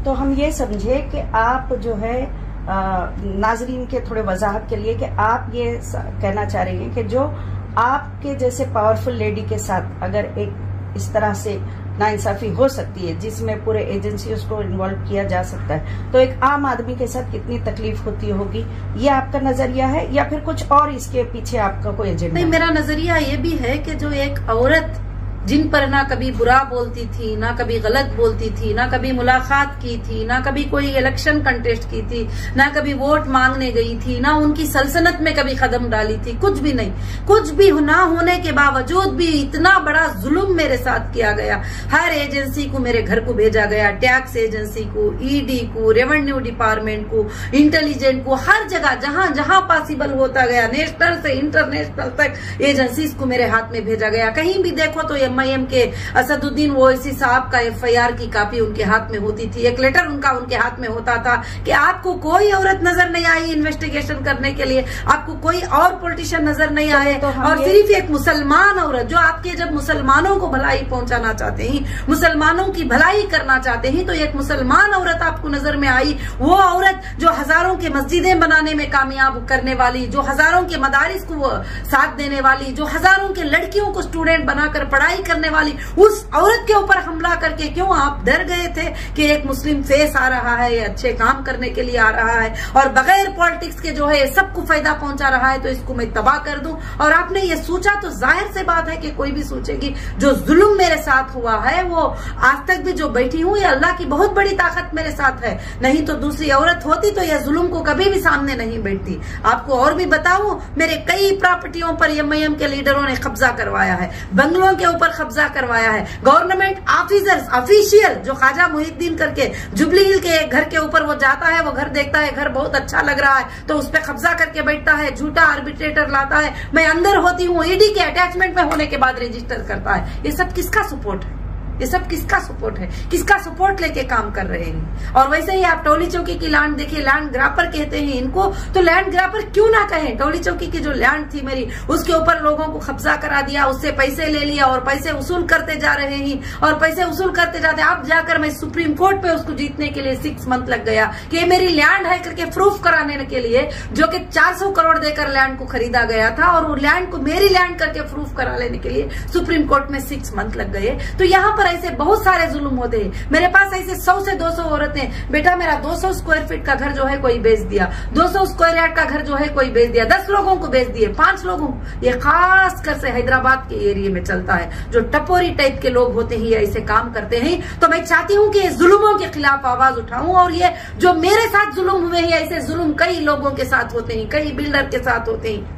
तो हम ये समझे कि आप जो है नाजरीन के थोड़े वजाहत के लिए कि आप ये कहना चाह रही हैं कि जो आपके जैसे पावरफुल लेडी के साथ अगर एक इस तरह से नाइंसाफी हो सकती है जिसमें पूरे एजेंसियों को इन्वॉल्व किया जा सकता है, तो एक आम आदमी के साथ कितनी तकलीफ होती होगी, ये आपका नजरिया है या फिर कुछ और इसके पीछे आपका कोई एजेंडा? नहीं, मेरा नजरिया ये भी है कि जो एक औरत जिन पर ना कभी बुरा बोलती थी, ना कभी गलत बोलती थी, ना कभी मुलाकात की थी, ना कभी कोई इलेक्शन कंटेस्ट की थी, ना कभी वोट मांगने गई थी, ना उनकी सल्तनत में कभी कदम डाली थी, कुछ भी नहीं। कुछ भी ना होने के बावजूद भी इतना बड़ा जुल्म मेरे साथ किया गया। हर एजेंसी को मेरे घर को भेजा गया, टैक्स एजेंसी को, ईडी को, रेवेन्यू डिपार्टमेंट को, इंटेलिजेंस को, हर जगह जहां जहां पॉसिबल होता गया, नेशनल से इंटरनेशनल तक एजेंसीज को मेरे हाथ में भेजा गया। कहीं भी देखो तो MIM के असदुद्दीन ओवैसी साहब का FIR की कॉपी उनके हाथ में होती थी, एक लेटर उनके हाथ में होता था कि आपको कोई औरत नजर नहीं आई इन्वेस्टिगेशन करने के लिए, आपको कोई और पॉलिटिशियन नजर नहीं आए, और सिर्फ एक मुसलमान औरत जो आपके जब मुसलमानों को भलाई पहुंचाना चाहते हैं, मुसलमानों की भलाई करना चाहते हैं, तो एक मुसलमान औरत आपको नजर में आई। वो औरत जो हजारों के मस्जिदें बनाने में कामयाब करने वाली, जो हजारों के मदारिस को साथ देने वाली, जो हजारों के लड़कियों को स्टूडेंट बनाकर पढ़ाई करने वाली, उस औरत के ऊपर हमला करके क्यों आप डर गए थे कि एक मुस्लिम फेस आ रहा है, ये अच्छे काम करने के लिए आ रहा है और बगैर पॉलिटिक्स के जो है सबको फायदा पहुंचा रहा है, तो इसको मैं तबाह कर दूं। और आपने ये सोचा तो जाहिर से बात है कि कोई भी सोचेगी जो जुल्म मेरे साथ हुआ है, वो आज तक भी जो बैठी हूं, ये अल्लाह की बहुत बड़ी ताकत मेरे साथ है, नहीं तो दूसरी औरत होती तो यह जुल्म को कभी भी सामने नहीं बैठती। आपको और भी बताऊं, मेरे कई प्रॉपर्टियों पर MIM के लीडरों ने कब्जा करवाया है, बंगलों के ऊपर कब्जा करवाया है, गवर्नमेंट ऑफिसर्स ऑफिशियल जो ख्वाजा मुहिद्दीन करके जुबली हिल के घर के ऊपर वो जाता है, वो घर देखता है, घर बहुत अच्छा लग रहा है तो उस पर कब्जा करके बैठता है, झूठा आर्बिट्रेटर लाता है, मैं अंदर होती हूँ, ईडी के अटैचमेंट में होने के बाद रजिस्टर करता है। ये सब किसका सपोर्ट है? ये सब किसका सपोर्ट है? किसका सपोर्ट लेके काम कर रहे हैं? और वैसे ही आप टोली चौकी की लैंड देखिए, लैंड ग्रापर कहते हैं इनको, तो लैंड ग्रापर क्यों ना कहें? टोली चौकी की जो लैंड थी मेरी, उसके ऊपर लोगों को कब्जा करा दिया, उससे पैसे ले लिया और पैसे वसूल करते जा रहे हैं, और पैसे वसूल करते जाते अब जाकर मैं सुप्रीम कोर्ट पे उसको जीतने के लिए 6 मंथ लग गया कि ये मेरी लैंड है करके प्रूफ कराने के लिए, जो कि 400 करोड़ देकर लैंड को खरीदा गया था, और वो लैंड को मेरी लैंड करके प्रूफ करा लेने के लिए सुप्रीम कोर्ट में 6 मंथ लग गए। तो यहाँ पर ऐसे बहुत सारे जुल्म होते हैं। मेरे पास ऐसे 100 से 200 औरतें, बेटा मेरा 200 स्क्वायर फीट का घर जो है कोई बेच दिया, 200 स्क्वायर यार्ड का घर जो है कोई बेच दिया, 10 लोगों को बेच दिए, 5 लोगों। ये खास कर से हैदराबाद के एरिया में चलता है, जो टपोरी टाइप के लोग होते हैं, ये ऐसे काम करते हैं। तो मैं चाहती हूँ कि जुल्मों के खिलाफ आवाज उठाऊं, और ये जो मेरे साथ जुल्म हुए हैं, ऐसे जुल्म कई लोगों के साथ होते हैं, कई बिल्डर के साथ होते हैं।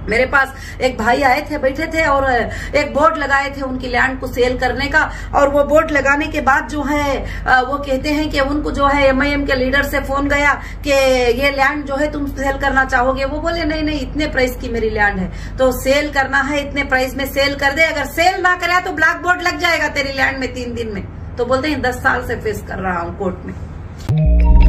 मेरे पास एक भाई आए थे, बैठे थे और एक बोर्ड लगाए थे उनकी लैंड को सेल करने का, और वो बोर्ड लगाने के बाद जो है वो कहते हैं कि उनको जो है MIM के लीडर से फोन गया कि ये लैंड जो है तुम सेल करना चाहोगे? वो बोले नहीं नहीं, इतने प्राइस की मेरी लैंड है, तो सेल करना है, इतने प्राइस में सेल कर दे, अगर सेल ना करे तो ब्लैक बोर्ड लग जाएगा तेरी लैंड में 3 दिन में। तो बोलते हैं 10 साल से फेस कर रहा हूँ कोर्ट में।